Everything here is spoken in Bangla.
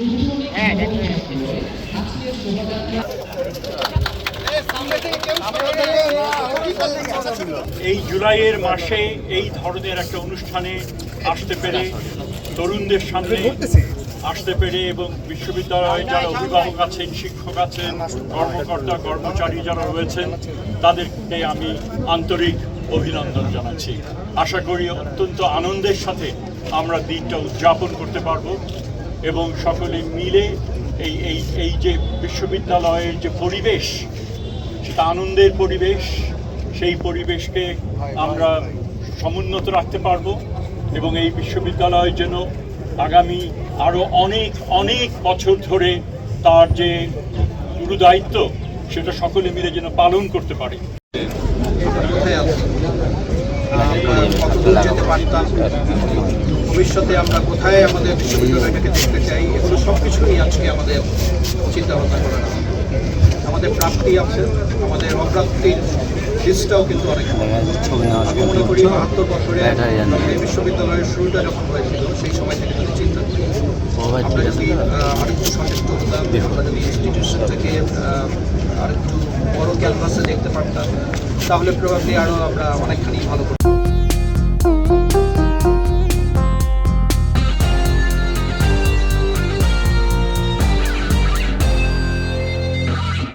এই জুলাইয়ের মাসে এই ধরনের একটা অনুষ্ঠানে আসতে পেরে, তরুণদের সামনে আসতে পেরে এবং বিশ্ববিদ্যালয়ে যারা অভিভাবক আছেন, শিক্ষক আছেন, কর্মকর্তা কর্মচারী যারা রয়েছেন, তাদেরকে আমি আন্তরিক অভিনন্দন জানাচ্ছি। আশা করি অত্যন্ত আনন্দের সাথে আমরা দিনটা উদযাপন করতে পারব এবং সকলে মিলে এই এই এই যে বিশ্ববিদ্যালয়ের যে পরিবেশ, সেটা আনন্দের পরিবেশ, সেই পরিবেশকে আমরা সমুন্নত রাখতে পারব এবং এই বিশ্ববিদ্যালয় যেন আগামী আরও অনেক অনেক বছর ধরে তার যে গুরুদায়িত্ব সেটা সকলে মিলে যেন পালন করতে পারে। যেতে পারতাম, ভবিষ্যতে আমরা কোথায় আমাদের বিশ্ববিদ্যালয়টাকে দেখতে চাই, এগুলো সব কিছুই আজকে আমাদের চিন্তা ভাবনা করা। আমাদের প্রাপ্তি আছে, আমাদের অপ্রাপ্তির লিস্টটাও কিন্তু অনেক। আমি মনে করি ৭২ বছরে এই বিশ্ববিদ্যালয়ের শুরুটা যখন হয়েছিল সেই সময় থেকে যদি চিন্তা করি, আমরা যদি আরেকটু সচেষ্ট হতাম, আমরা যদি ইনস্টিটিউশনটাকে আরেকটু বড় ক্যানভাসে দেখতে পারতাম, তাহলে প্রবাবলি আরও আমরা অনেকখানি ভালো